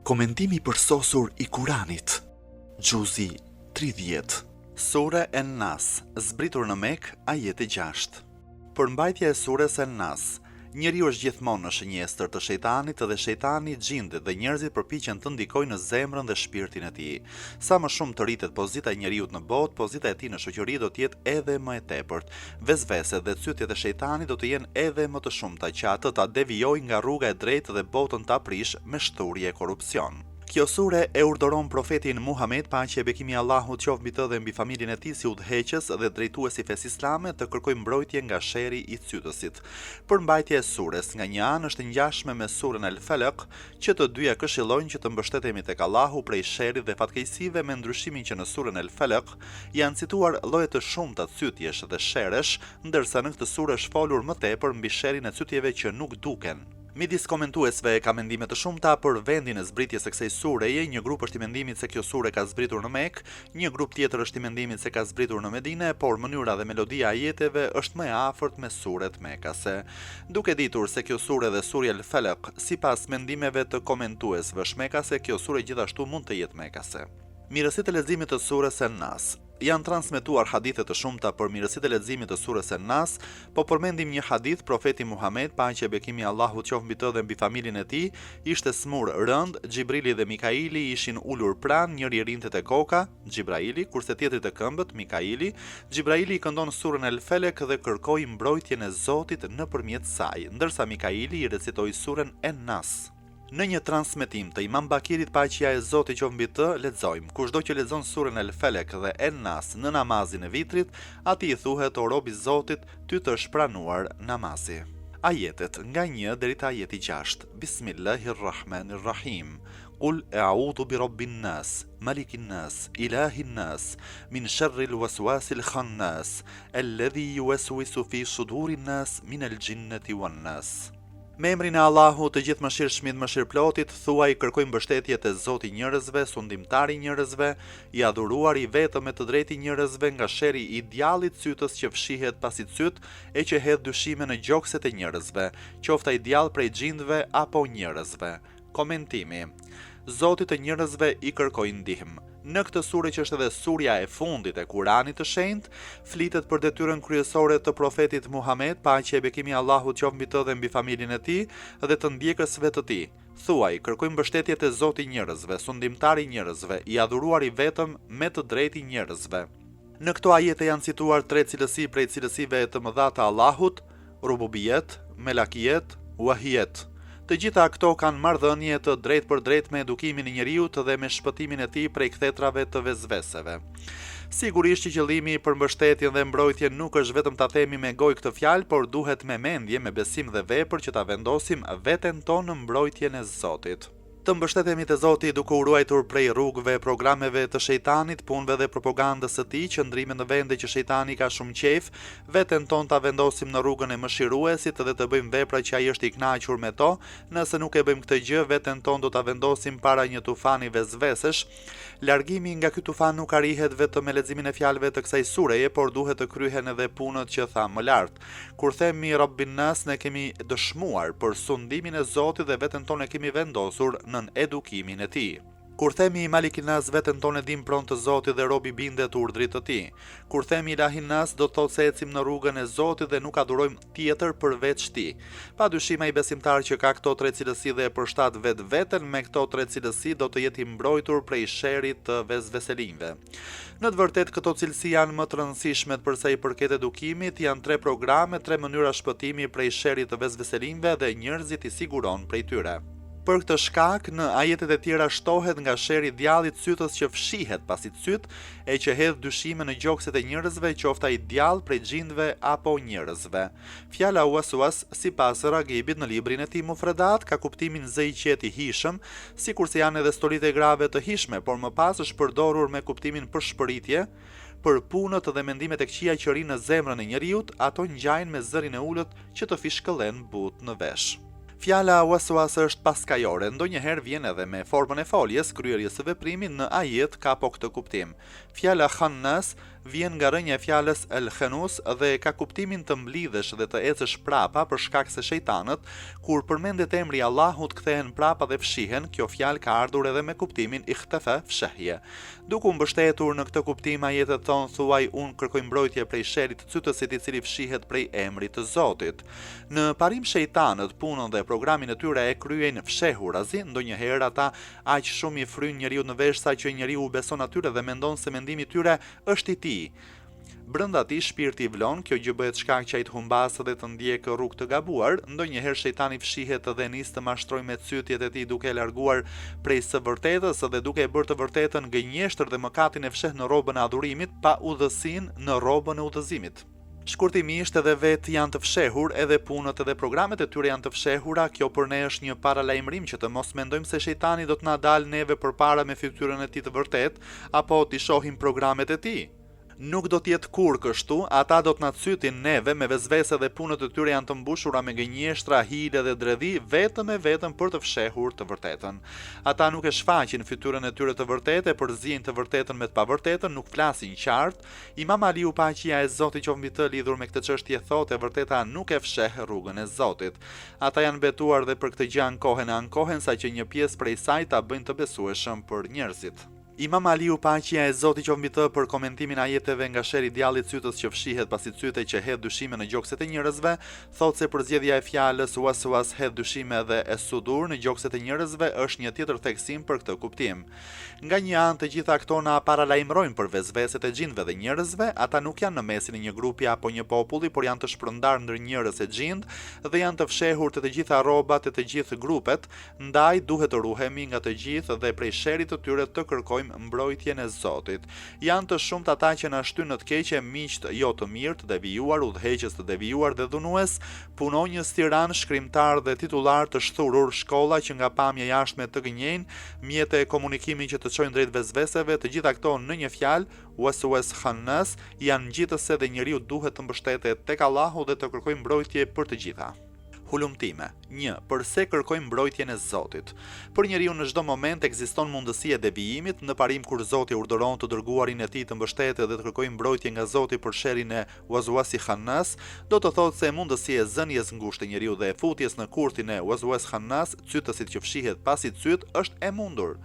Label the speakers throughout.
Speaker 1: Komentimi përsosur i Kuranit. Gjuzi 30. Sura En-Nas, zbritur në Mekë, ajeti 6. Përmbajtja e surës En-Nas. Njeriu është gjithmonë në shënjestër të shejtanit dhe shejtani xhindet dhe njerëzit përpiqen të ndikojnë në zemrën dhe shpirtin e tij. Sa më shumë të rritet pozita e njeriu në botë, pozita e tij në shoqëri do të jetë edhe më e tepërt. Vezveset dhe cytjet e shejtanit do të jenë edhe më të shumta që atë ta devijojë nga rruga e drejtë dhe botën ta prish me shturje e korrupsion. Kjo sure e urdhëron profetin Muhammed, paqja e bekimi i Allahut qoftë mbi të dhe mbi familjen e tij, si udhëheqës dhe drejtuesi i fesë islame, të kërkojë mbrojtje nga sherri i cytësit. Përmbajtja e sures nga një anë është ngjashme me surën Al-Falaq, që të dyja këshillojnë që të mbështetemi tek Allahu prej sherrit dhe fatkeqësive, me ndryshimin që në surën Al-Falaq janë cituar lloje të shumta cytjesh dhe sherresh, ndërsa në këtë sure është folur më tepër mbi sherrin e cytjeve që nuk duken. Midis komentuesve ka mendime të shumta për vendin e zbritjes së kësaj sureje. Një grup është i mendimit se kjo sure ka zbritur në Mekë, një grup tjetër është i mendimit se ka zbritur në Medinë, por mënyra dhe melodia e ajeteve është më e afërt me suret mekase. Duke ditur se kjo sure dhe surja Al-Falaq, sipas mendimeve të komentuesve, është mekase, kjo sure gjithashtu mund të jetë mekase. Mirësitë e leximit të surës En-Nas. Janë transmetuar hadithe të shumta për mirësitë e leximit të surës En-Nas, po përmendim një hadith. Profeti Muhammed, paqja e bekimi i Allahut qoftë mbi të dhe mbi familjen e tij, ishte smur rënd, Xhibrili dhe Mikaili ishin ulur pranë, njëri rinte te koka, Xhibraili, kurse tjetri te këmbët, Mikaili. Xhibraili i këndon surën El-Falaq dhe kërkoi mbrojtjen e Zotit nëpërmjet saj, ndërsa Mikaili i recitoi surën En-Nas. Në një transmetim të Imam Bakirit, paqja e Zotit qoftë mbi të, lexojmë: kushdo që lexon surën El-Falaq dhe En-Nas në namazin e vitrit, atij i thuhet: o robi i Zotit, ty të është pranuar namazi. Ajetet nga 1 deri te ajeti 6. Bismillahirrahmanirrahim. Qul a'udhu bi rabbin nas, malikin nas, ilahin nas, min sharril waswasil khannas, alladhi yuwaswisu fi sudurin nas min al-jinnati wan nas. Me emrin e Allahut, të gjithë mëshirshmit, mëshirplotit, thuaj: kërkoj mbështetje te Zoti i njerëzve, sundimtari i njerëzve, i adhuruar, i vetëm e të drejtë i njerëzve, nga sherri i djallit cytës që fshihet pasi cyt e që hedh dyshime në gjokset e njerëzve, qoftë ai djall prej xhindve apo njerëzve. Komentimi. Zoti të njerëzve i kërkoi ndihmë. Në këtë sure, që është edhe surja e fundit e Kuranit të shenjtë, flitet për detyrën kryesore të profetit Muhammed, paqja e bekimi i Allahut qoftë mbi të dhe mbi familjen e tij dhe të ndjekësve të tij. Thuaj: kërkoj mbështetje te Zoti i njerëzve, sundimtari i njerëzve, i adhuruar, i vetëm me të drejtë i njerëzve. Në këto ajete janë cituar 3 cilësi prej cilësive të mëdha të Allahut: rububiyet, melakiyet, wahiyet. Të gjitha këto kanë marrëdhënie të drejtë për drejtë me edukimin e njeriut dhe me shpëtimin e tij prej kthetrave të vezveseve. Sigurisht që qëllimi për mbështetjen dhe mbrojtjen nuk është vetëm ta themi me gojë këtë fjalë, por duhet me mendje, me besim dhe vepër që ta vendosim veten tonë në mbrojtjen e Zotit. Të mbështetemi te Zoti duke u ruajtur prej rrugëve, programeve të shejtanit, punëve dhe propagandës së tij, qëndrime në vende që shejtani ka shumë qejf, veten tonë ta vendosim në rrugën e mëshiruesit dhe të bëjmë vepra që ai është i kënaqur me to. Nëse nuk e bëjmë këtë gjë, veten tonë do ta vendosim para një tufani vezvesesh. Largimi nga ky tufan nuk arrihet vetëm me leximin e fjalëve të kësaj sureje, por duhet të kryhen edhe punët që tham më lart. Kur themi Rabbin Nas, ne kemi dëshmuar për sundimin e Zotit dhe veten tonë e kemi vendosur në edukimin e tij. Kur themi Malikin Nas, veten tonë e dim pronë të Zotit dhe robi bindet urdhrit të tij. Kur themi Ilahin Nas, do të thotë se ecim në rrugën e Zotit dhe nuk adhurojmë tjetër përveç tij. Padyshim ai besimtar që ka këto 3 cilësi dhe e përshtat vetveten me këto 3 cilësi do të jetë i mbrojtur prej sherrit të vezveselinjve. Në të vërtetë këto cilësi janë më të rëndësishme për sa i përket edukimit, janë 3 programe, 3 mënyra shpëtimi prej sherrit të vezveselinjve dhe njerëzit i siguron prej tyre. Për këtë shkak, në ajetet e tjera shtohet nga sherri i djallit cytës që fshihet pasi cyt e që hedh dyshime në gjokset e njerëzve, qoftë ai djall prej xhindve apo njerëzve. Fjala waswas, sipas Ragibit në librin e tij Mufredat, ka kuptimin zë i qetë i hishëm, sikurse janë edhe stolitë grave të hishme, por më pas është përdorur me kuptimin përshpëritje, për punët dhe mendimet e këqija që rinë në zemrën e njeriut, ato ngjajnë me zërin e ulët që të fishkëllen but në vesh. Fjala waswas është paskajore, ndonjëherë vjen edhe me formën e foljes, kryerjes së veprimit në ajet ka po këtë kuptim. Fjala khannas vjen nga rënja e fjalës el-khanus dhe ka kuptimin të mblidhesh dhe të ecësh prapa për shkak se shejtanët, kur përmendet emri i Allahut, kthehen prapa dhe fshihen. Kjo fjalë ka ardhur edhe me kuptimin ikhtafa, fshehje. Duke u mbështetur në këtë kuptim, ajetet thonë thuaj unë kërkoj mbrojtje prej sherrit të cytësit i cili fshihet prej emrit të Zotit. Në parim shejtanët punën dhe programin e tyre e kryejnë fshehurazi, ndonjëherë ata aq shumë i fryn njeriu në vesh sa që njeriu beson atyre dhe mendon se mendimi i tyre është i tij. Brenda tij shpirti i vlon, kjo gjë bëhet shkak që ai të humbasë dhe të ndjekë rrugë të gabuar. Ndonjëherë shejtani fshihet dhe nis të mashtrojë me cytjet e tij duke e larguar prej së vërtetës dhe duke e bërë të vërtetën gënjeshtër dhe mëkatin e fsheh në rrobën e adhurimit pa udhësinë në rrobën e udhëzimit. Shkurtimisht edhe vetë janë të fshehur, edhe punët edhe programet e tyre janë të fshehura. Kjo për ne është një paralajmërim që të mos mendojmë se shejtani do të na dalë neve përpara me fytyrën e tij të vërtet, apo t'i shohim programet e tij. Nuk do t'jetë kur kështu, ata do t'na cytin neve me vezvese dhe punët e tyre janë të mbushura me gënjeshtra, hile dhe dredhi, vetëm e vetëm për të fshehur të vërtetën. Ata nuk e shfaqin fytyrën e tyre të vërtetë, përziejnë të vërtetën me të pavërtetën, nuk flasin qartë. Imam Aliu paqja e Zotit qoftë mbi të lidhur me këtë çështje thotë, e vërteta nuk e fsheh rrugën e Zotit. Ata janë betuar dhe për këtë gjë ankohen saqë një pjesë prej saj ta bëjnë të besueshëm për njerëzit. Imam Aliu paqja e Zotit qoftë mbi të për komentimin ajeteve nga sheri i djallit cytës që fshihet pasi cyte që hedh dyshime në gjokset e njerëzve, thotë se përzgjedhja e fjalës waswas hedh dyshime dhe sudur në gjokset e njerëzve është një tjetër theksim për këtë kuptim. Nga një anë të gjitha këto na paralajmërojnë për vezveset e xhinëve dhe njerëzve, ata nuk janë në mesin e një grupi apo një populli, por janë të shpërndarë ndër njerëz e xhind dhe janë të fshehur të gjitha rrobat e të gjithë grupet, ndaj duhet të ruhemi nga të gjithë dhe prej sherrit të tyre të kërkojmë mbrojtjen e Zotit. Janë të shumt ata që na shtyn në të keqe, miq jo të mirë, të devijuar, udhëheqës të devijuar dhe dhunues, punonjës tiran, shkrimtar dhe titullar të shthurur, shkolla që nga pamja jashtme të gënjejnë, mjete e komunikimit që të çojnë drejt vezveseve, të gjitha këto në një fjalë, waswas khannas, janë ngjitëse dhe njeriu duhet të mbështetet tek Allahu dhe të kërkojë mbrojtje për të gjitha. Hulumtime. 1. Përse kërkojmë mbrojtjen e Zotit? Për njeriu në çdo moment ekziston mundësia e devijimit, në parim kur Zoti urdhëron të dërguarin e tij të mbështetet dhe të kërkojë mbrojtje nga Zoti për sherrin e waswasi khannas, do të thotë se mundësia e zënjes ngushtë e njeriu dhe e futjes në kurthin e waswas khannas, cytësit që fshihet pasi cyt, është e mundur.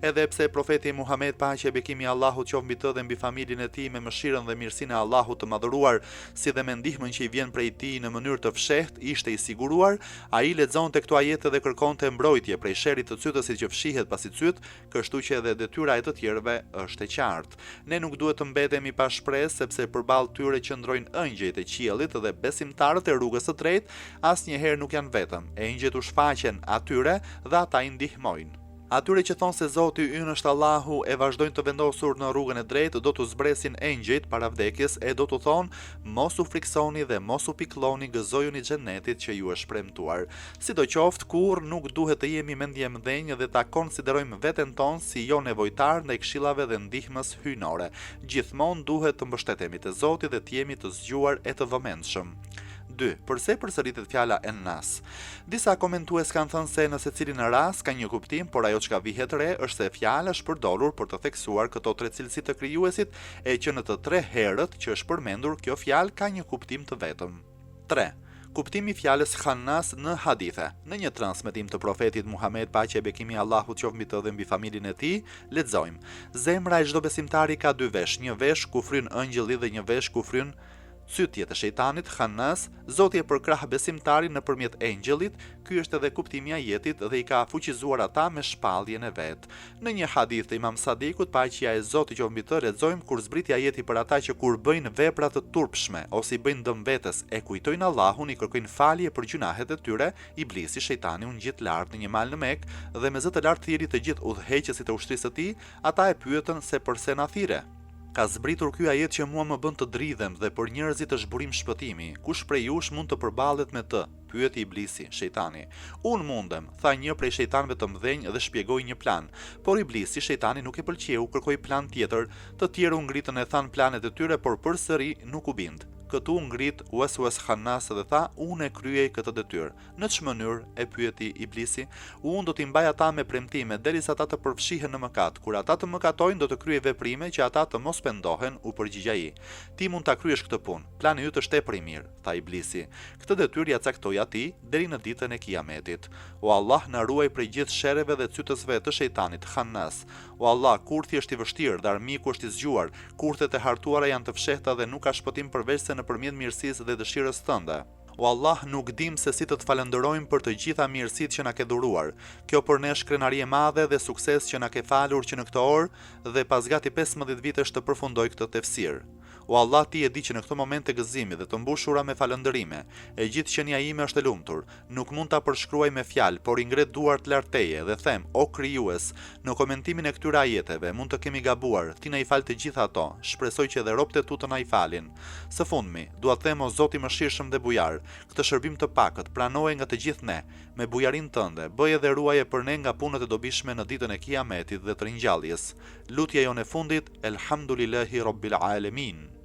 Speaker 1: Edhe pse profeti Muhammed paqja e bekimi i Allahut qoftë mbi të dhe mbi familjen e tij me mëshirën dhe mirësinë e Allahut të madhëruar, si dhe me ndihmën që i vjen prej tij në mënyrë të fshehtë, ishte i siguruar, ai lexonte këto ajete dhe kërkonte mbrojtje prej sherrit të cytësit që fshihet pasi cyt, kështu që edhe detyra e të tjerëve është e qartë. Ne nuk duhet të mbetemi pa shpresë, sepse përballë tyre qëndrojnë ëngjëjt e qiellit dhe besimtarët e rrugës së drejtë asnjëherë nuk janë vetëm. Engjëjt u shfaqen atyre dhe ata i ndihmojnë. Atyre që thonë se Zoti ynë është Allahu e vazhdojnë të vendosur në rrugën e drejtë, do të zbresin engjëjt para vdekjes e do të thonë mos u friksoni dhe mos u piklloni, gëzojuni xhenetit që ju është premtuar. Sidoqoftë, kurrë nuk duhet të jemi mendje mdhenjë dhe ta konsiderojmë veten tonë si jo nevojtar ndaj këshillave dhe ndihmës hyjnore. Gjithmonë duhet të mbështetemi te Zoti dhe të jemi të zgjuar e të vëmendshëm. 2. Përse përsëritet fjala en-nas? Disa komentues kanë thënë se në secilin rast ka një kuptim, por ajo çka vihet re është se fjala është përdorur për të theksuar këto tre cilësi të krijuesit, e që në të tre herët që është përmendur kjo fjalë ka një kuptim të vetëm. 3. Kuptimi i fjalës khannas në hadithe. Në një transmetim të profetit Muhammed paqja e bekimi i Allahut qoftë mbi të dhe mbi familjen e tij, lexojmë: Zemra e çdo besimtari ka dy vesh, një vesh ku fryn ëngjëlli dhe një vesh ku fryn cytjet e shejtanit, khannas. Zoti e përkrah besimtarin nëpërmjet engjëllit. Ky është edhe kuptimi i ajetit dhe i ka fuqizuar ata me shpalljen e vet. Në një hadith të Imam Sadikut, paqja e Zotit qoftë mbi të, lexojmë kur zbriti ajeti për ata që kur bëjnë vepra të turpshme ose i bëjnë dëm vetes, e kujtojnë Allahun, i kërkojnë falje për gjunahet e tyre, iblisi, shejtani u ngjit lart në një mal në Mekë dhe me zë të lartë thirrri të gjithë udhëheqësit e ushtrisë së tij, ata e pyetën se pse na thirre. Ka zbritur ky ajet që mua më bën të dridhem dhe për njerëzit është burim shpëtimi. Kush prej jush mund të përballet me të? Pyeti iblisi, shejtani. Unë mundem, tha një prej shejtanëve të mëdhenj dhe shpjegoi një plan. Por iblisi, shejtani nuk e pëlqeu, kërkoi plan tjetër. Të tjerë u ngritën e than planet e tyre, por përsëri nuk u bind. Këtu ngrit Waswas Khannas dhe tha, unë e kryej këtë detyrë. Në ç'më mënyrë, e pyeti Iblisi, unë do t'i mbaj ata me premtime derisa ata të përfshihen në mëkat. Kur ata të mëkatojnë, do të kryej veprime që ata të mos pendohen, u përgjigj ai. Ti mund ta kryesh këtë punë. Plani yt është tepër i mirë, tha Iblisi. Këtë detyrë ja caktoi atij deri në ditën e Kiametit. O Allah, na ruaj prej gjithë sherreve dhe cytësve të shejtanit Khannas. O Allah, kurthi është i vështirë dhe armiku është i zgjuar, kurthet e hartuara janë të fshehta dhe nuk ka shpëtim përveç se nëpërmjet mirësisë dhe dëshirës tënde. O Allah, nuk dim se si të falënderojmë për të gjitha mirësitë që na ke dhuruar. Kjo për ne është krenari e madhe dhe sukses që na ke falur që në këtë orë dhe pas gati 15 vitesh të përfundoj këtë tefsir. O Allah, ti e di që në këtë moment të gëzimit dhe të mbushura me falëndërime, e gjithë qenia ime është e lumtur, nuk mund ta përshkruaj me fjalë, por i ngret duart lart teje dhe them, o krijues, në komentimin e këtyre ajeteve mund të kemi gabuar, ti na i fal të gjitha ato, shpresoj që edhe robët e tu të na i falin. Së fundmi, dua të them o Zoti mëshirshëm dhe bujar, këtë shërbim të pakët pranoje nga të gjithë ne, me bujarin tënde, bëje dhe ruaje për ne nga punët e dobishme në ditën e Kiametit dhe të ringjalljes. Lutja jone fundit, Elhamdulillahi Rabbil Alamin.